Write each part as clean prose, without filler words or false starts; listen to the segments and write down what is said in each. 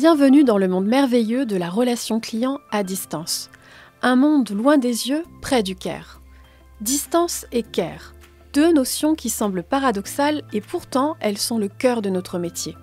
Bienvenue dans le monde merveilleux de la relation client à distance. Un monde loin des yeux, près du cœur. Distance et care, deux notions qui semblent paradoxales et pourtant elles sont le cœur de notre métier.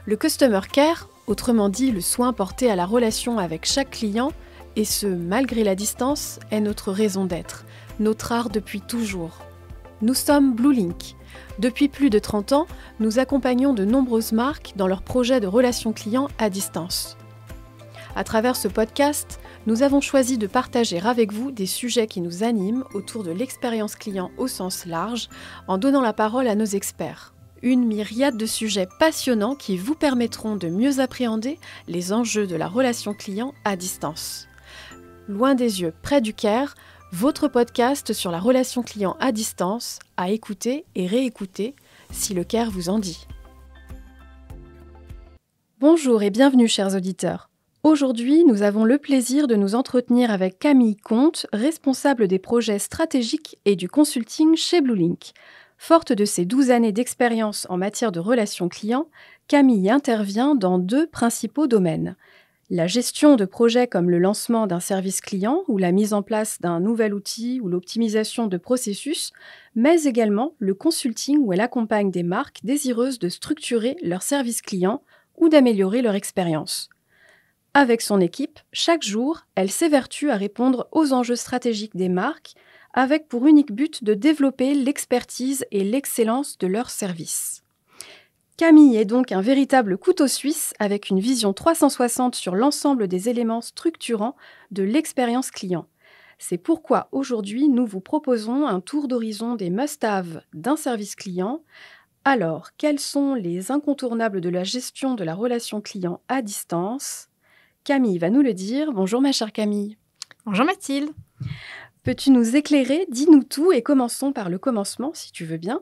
Le customer care, autrement dit le soin porté à la relation avec chaque client, et ce malgré la distance, est notre raison d'être, notre art depuis toujours. Nous sommes Bluelink. Depuis plus de 30 ans, nous accompagnons de nombreuses marques dans leurs projets de relations clients à distance. À travers ce podcast, nous avons choisi de partager avec vous des sujets qui nous animent autour de l'expérience client au sens large, en donnant la parole à nos experts. Une myriade de sujets passionnants qui vous permettront de mieux appréhender les enjeux de la relation client à distance. Loin des yeux, près du cœur, votre podcast sur la relation client à distance, à écouter et réécouter si le cœur vous en dit. Bonjour et bienvenue chers auditeurs. Aujourd'hui, nous avons le plaisir de nous entretenir avec Camille Comte, responsable des projets stratégiques et du consulting chez Bluelink. Forte de ses 12 années d'expérience en matière de relations clients, Camille intervient dans deux principaux domaines. La gestion de projets comme le lancement d'un service client ou la mise en place d'un nouvel outil ou l'optimisation de processus, mais également le consulting où elle accompagne des marques désireuses de structurer leur service client ou d'améliorer leur expérience. Avec son équipe, chaque jour, elle s'évertue à répondre aux enjeux stratégiques des marques avec pour unique but de développer l'expertise et l'excellence de leurs services. Camille est donc un véritable couteau suisse avec une vision 360 sur l'ensemble des éléments structurants de l'expérience client. C'est pourquoi aujourd'hui, nous vous proposons un tour d'horizon des must-have d'un service client. Alors, quels sont les incontournables de la gestion de la relation client à distance ? Camille va nous le dire. Bonjour ma chère Camille. Bonjour Mathilde. Peux-tu nous éclairer ? Dis-nous tout et commençons par le commencement si tu veux bien.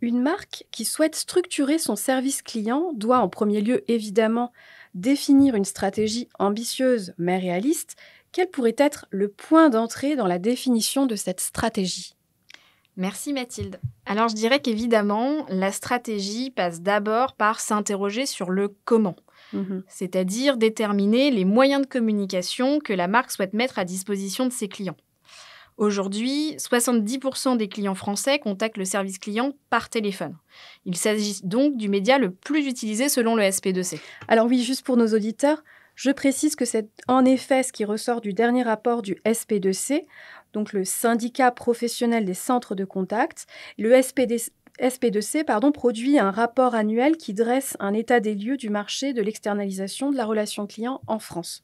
Une marque qui souhaite structurer son service client doit en premier lieu évidemment définir une stratégie ambitieuse mais réaliste. Quel pourrait être le point d'entrée dans la définition de cette stratégie ? Merci Mathilde. Alors je dirais qu'évidemment, la stratégie passe d'abord par s'interroger sur le comment, c'est-à-dire déterminer les moyens de communication que la marque souhaite mettre à disposition de ses clients. Aujourd'hui, 70% des clients français contactent le service client par téléphone. Il s'agit donc du média le plus utilisé selon le SP2C. Alors oui, juste pour nos auditeurs, je précise que c'est en effet ce qui ressort du dernier rapport du SP2C, donc le syndicat professionnel des centres de contact. Le SP2C produit un rapport annuel qui dresse un état des lieux du marché de l'externalisation de la relation client en France.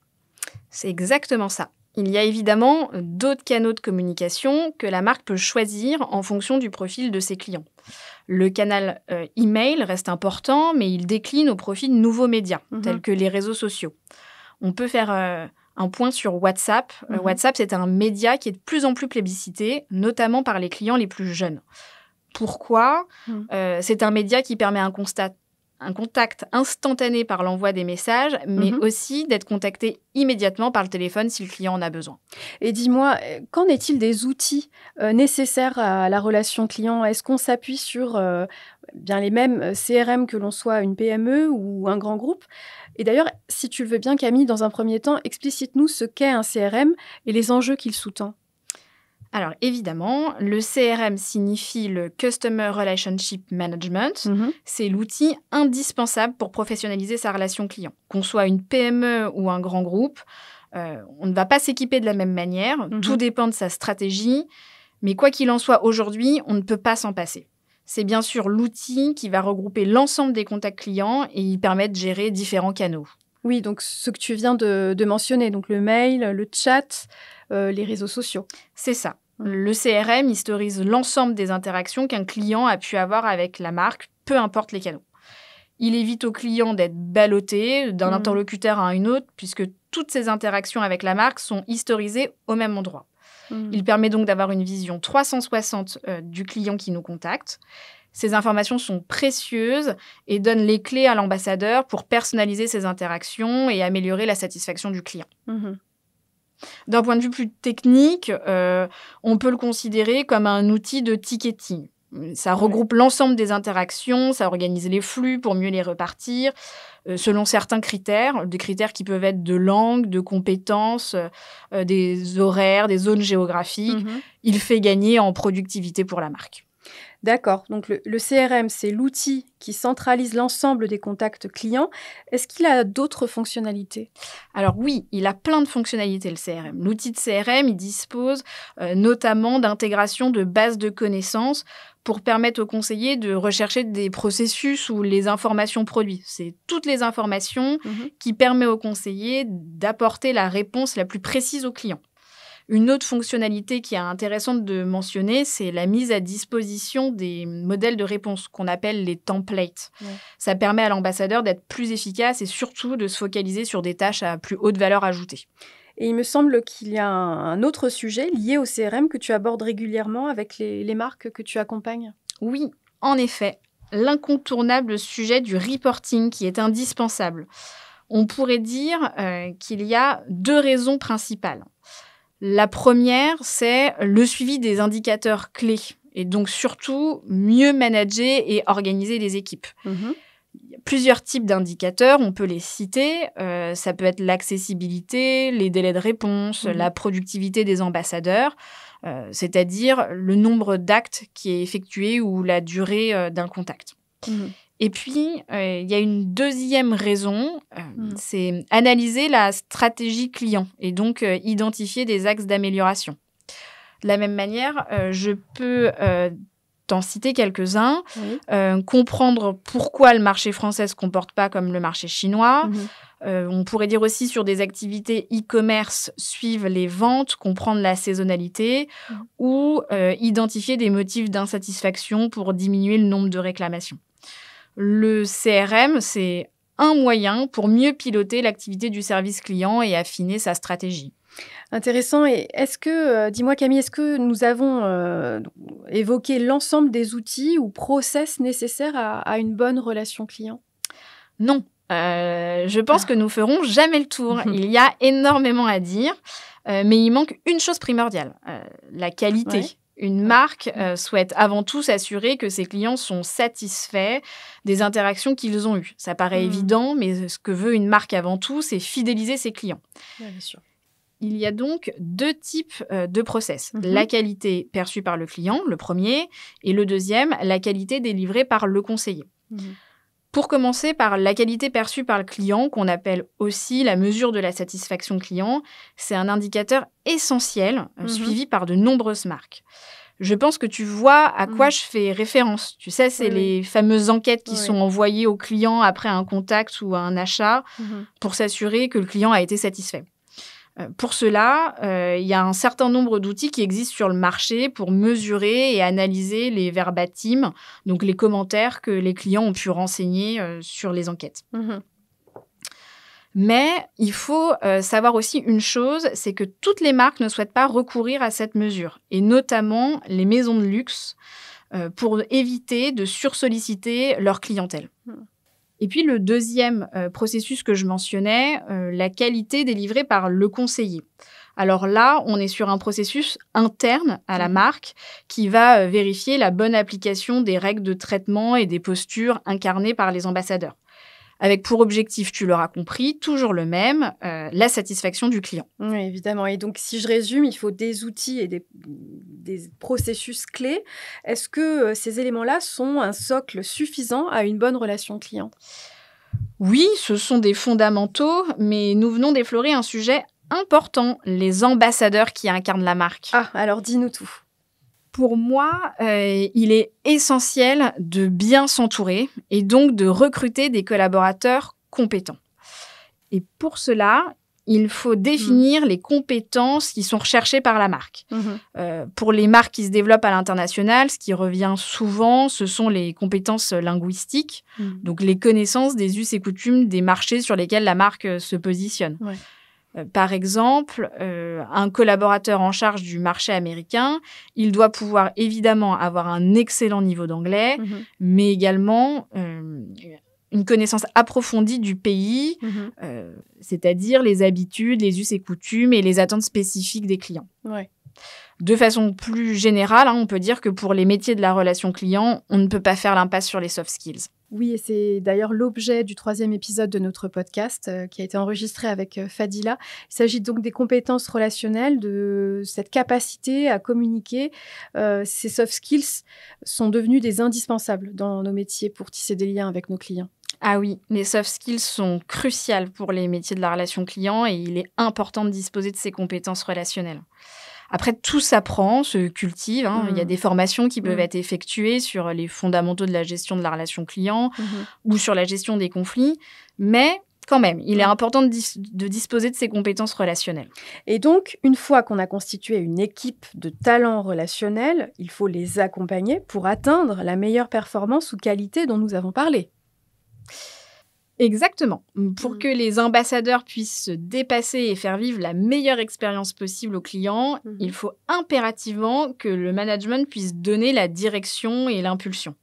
C'est exactement ça. Il y a évidemment d'autres canaux de communication que la marque peut choisir en fonction du profil de ses clients. Le canal email reste important, mais il décline au profit de nouveaux médias, tels que les réseaux sociaux. On peut faire un point sur WhatsApp. WhatsApp, c'est un média qui est de plus en plus plébiscité, notamment par les clients les plus jeunes. Pourquoi ? C'est un média qui permet un contact instantané par l'envoi des messages, mais aussi d'être contacté immédiatement par le téléphone si le client en a besoin. Et dis-moi, qu'en est-il des outils nécessaires à la relation client ? Est-ce qu'on s'appuie sur bien les mêmes CRM que l'on soit une PME ou un grand groupe ? Et d'ailleurs, si tu le veux bien Camille, dans un premier temps, explicite-nous ce qu'est un CRM et les enjeux qu'il sous-tend. Alors évidemment, le CRM signifie le Customer Relationship Management. C'est l'outil indispensable pour professionnaliser sa relation client. Qu'on soit une PME ou un grand groupe, on ne va pas s'équiper de la même manière. Tout dépend de sa stratégie. Mais quoi qu'il en soit, aujourd'hui, on ne peut pas s'en passer. C'est bien sûr l'outil qui va regrouper l'ensemble des contacts clients et il permet de gérer différents canaux. Oui, donc ce que tu viens de mentionner, donc le mail, le chat, les réseaux sociaux. C'est ça. Le CRM historise l'ensemble des interactions qu'un client a pu avoir avec la marque, peu importe les canaux. Il évite au client d'être ballotté d'un interlocuteur à un autre, puisque toutes ces interactions avec la marque sont historisées au même endroit. Il permet donc d'avoir une vision 360 du client qui nous contacte. Ces informations sont précieuses et donnent les clés à l'ambassadeur pour personnaliser ses interactions et améliorer la satisfaction du client. D'un point de vue plus technique, on peut le considérer comme un outil de ticketing. Ça regroupe l'ensemble des interactions, ça organise les flux pour mieux les repartir, selon certains critères, des critères qui peuvent être de langue, de compétences, des horaires, des zones géographiques. Il fait gagner en productivité pour la marque. D'accord. Donc, le CRM, c'est l'outil qui centralise l'ensemble des contacts clients. Est-ce qu'il a d'autres fonctionnalités? Alors oui, il a plein de fonctionnalités, le CRM. L'outil de CRM, il dispose notamment d'intégration de bases de connaissances pour permettre aux conseillers de rechercher des processus ou les informations produits. C'est toutes les informations qui permettent aux conseillers d'apporter la réponse la plus précise au client. Une autre fonctionnalité qui est intéressante de mentionner, c'est la mise à disposition des modèles de réponse qu'on appelle les templates. Ouais. Ça permet à l'ambassadeur d'être plus efficace et surtout de se focaliser sur des tâches à plus haute valeur ajoutée. Et il me semble qu'il y a un autre sujet lié au CRM que tu abordes régulièrement avec les marques que tu accompagnes. Oui, en effet, l'incontournable sujet du reporting qui est indispensable. On pourrait dire qu'il y a 2 raisons principales. La première, c'est le suivi des indicateurs clés et donc surtout mieux manager et organiser les équipes. Il y a plusieurs types d'indicateurs, on peut les citer. Ça peut être l'accessibilité, les délais de réponse, la productivité des ambassadeurs, c'est-à-dire le nombre d'actes qui est effectué ou la durée d'un contact. Et puis, il y a une deuxième raison, c'est analyser la stratégie client et donc identifier des axes d'amélioration. De la même manière, je peux t'en citer quelques-uns, comprendre pourquoi le marché français ne se comporte pas comme le marché chinois. On pourrait dire aussi sur des activités e-commerce, suivre les ventes, comprendre la saisonnalité ou identifier des motifs d'insatisfaction pour diminuer le nombre de réclamations. Le CRM, c'est un moyen pour mieux piloter l'activité du service client et affiner sa stratégie. Intéressant. Et dis-moi Camille, est-ce que nous avons évoqué l'ensemble des outils ou process nécessaires à une bonne relation client? Non. Je pense que nous ferons jamais le tour. Il y a énormément à dire, mais il manque une chose primordiale, la qualité. Ouais. Une marque souhaite avant tout s'assurer que ses clients sont satisfaits des interactions qu'ils ont eues. Ça paraît évident, mais ce que veut une marque avant tout, c'est fidéliser ses clients. Ouais, bien sûr. Il y a donc 2 types de process. La qualité perçue par le client, le premier, et le deuxième, la qualité délivrée par le conseiller. Pour commencer par la qualité perçue par le client, qu'on appelle aussi la mesure de la satisfaction client, c'est un indicateur essentiel suivi par de nombreuses marques. Je pense que tu vois à quoi je fais référence. Tu sais, c'est les fameuses enquêtes qui sont envoyées aux clients après un contact ou un achat pour s'assurer que le client a été satisfait. Pour cela, il y a un certain nombre d'outils qui existent sur le marché pour mesurer et analyser les verbatims, donc les commentaires que les clients ont pu renseigner sur les enquêtes. Mais il faut savoir aussi une chose, c'est que toutes les marques ne souhaitent pas recourir à cette mesure, et notamment les maisons de luxe, pour éviter de sursolliciter leur clientèle. Et puis, le deuxième processus que je mentionnais, la qualité délivrée par le conseiller. Alors là, on est sur un processus interne à la marque qui va vérifier la bonne application des règles de traitement et des postures incarnées par les ambassadeurs. Avec pour objectif, tu l'auras compris, toujours le même, la satisfaction du client. Oui, évidemment. Et donc, si je résume, il faut des outils et des processus clés. Est-ce que ces éléments-là sont un socle suffisant à une bonne relation client? Oui, ce sont des fondamentaux, mais nous venons d'effleurer un sujet important, les ambassadeurs qui incarnent la marque. Ah, alors dis-nous tout. Pour moi, il est essentiel de bien s'entourer et donc de recruter des collaborateurs compétents. Et pour cela, il faut définir les compétences qui sont recherchées par la marque. Pour les marques qui se développent à l'international, ce qui revient souvent, ce sont les compétences linguistiques, donc les connaissances des us et coutumes des marchés sur lesquels la marque se positionne. Ouais. Par exemple, un collaborateur en charge du marché américain, il doit pouvoir évidemment avoir un excellent niveau d'anglais, mais également une connaissance approfondie du pays, c'est-à-dire les habitudes, les us et coutumes et les attentes spécifiques des clients. Ouais. De façon plus générale, on peut dire que pour les métiers de la relation client, on ne peut pas faire l'impasse sur les soft skills. Oui, et c'est d'ailleurs l'objet du 3e épisode de notre podcast qui a été enregistré avec Fadila. Il s'agit donc des compétences relationnelles, de cette capacité à communiquer. Ces soft skills sont devenus des indispensables dans nos métiers pour tisser des liens avec nos clients. Ah oui, les soft skills sont cruciales pour les métiers de la relation client et il est important de disposer de ces compétences relationnelles. Après, tout s'apprend, se cultive. Il y a des formations qui peuvent être effectuées sur les fondamentaux de la gestion de la relation client ou sur la gestion des conflits. Mais quand même, il est important de disposer de ces compétences relationnelles. Et donc, une fois qu'on a constitué une équipe de talents relationnels, il faut les accompagner pour atteindre la meilleure performance ou qualité dont nous avons parlé. Exactement. Pour que les ambassadeurs puissent se dépasser et faire vivre la meilleure expérience possible aux clients, il faut impérativement que le management puisse donner la direction et l'impulsion.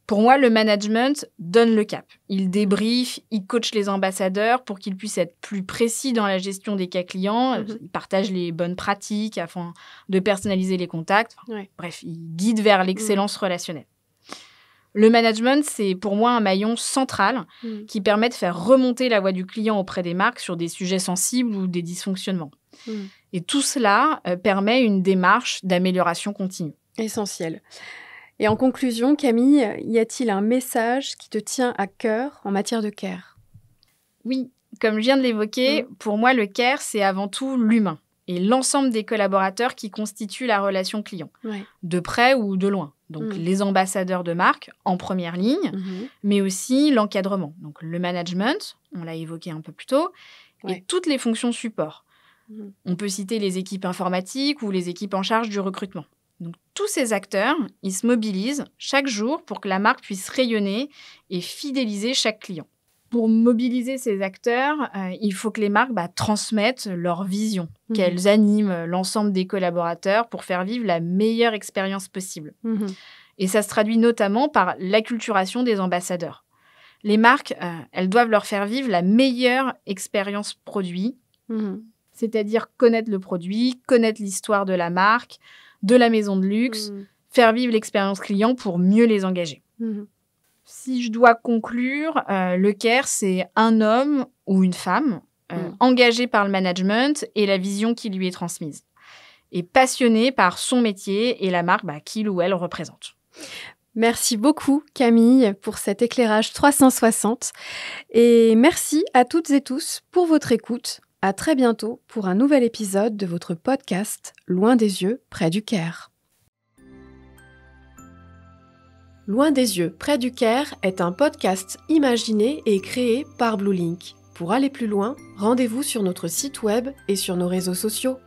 Pour moi, le management donne le cap. Il débriefe, il coach les ambassadeurs pour qu'ils puissent être plus précis dans la gestion des cas clients. Il partage les bonnes pratiques afin de personnaliser les contacts. Bref, il guide vers l'excellence relationnelle. Le management, c'est pour moi un maillon central qui permet de faire remonter la voix du client auprès des marques sur des sujets sensibles ou des dysfonctionnements. Et tout cela permet une démarche d'amélioration continue. Essentiel. Et en conclusion, Camille, y a-t-il un message qui te tient à cœur en matière de care ? Oui, comme je viens de l'évoquer, pour moi, le care, c'est avant tout l'humain et l'ensemble des collaborateurs qui constituent la relation client, de près ou de loin. Donc, les ambassadeurs de marque en première ligne, mais aussi l'encadrement. Donc, le management, on l'a évoqué un peu plus tôt, et toutes les fonctions support. On peut citer les équipes informatiques ou les équipes en charge du recrutement. Donc, tous ces acteurs, ils se mobilisent chaque jour pour que la marque puisse rayonner et fidéliser chaque client. Pour mobiliser ces acteurs, il faut que les marques transmettent leur vision, qu'elles animent l'ensemble des collaborateurs pour faire vivre la meilleure expérience possible. Et ça se traduit notamment par l'acculturation des ambassadeurs. Les marques, elles doivent leur faire vivre la meilleure expérience produit, c'est-à-dire connaître le produit, connaître l'histoire de la marque, de la maison de luxe, faire vivre l'expérience client pour mieux les engager. Si je dois conclure, le care, c'est un homme ou une femme engagé par le management et la vision qui lui est transmise, et passionné par son métier et la marque qu'il ou elle représente. Merci beaucoup, Camille, pour cet éclairage 360. Et merci à toutes et tous pour votre écoute. À très bientôt pour un nouvel épisode de votre podcast « Loin des yeux, près du care ». Loin des yeux, près du care est un podcast imaginé et créé par Bluelink. Pour aller plus loin, rendez-vous sur notre site web et sur nos réseaux sociaux.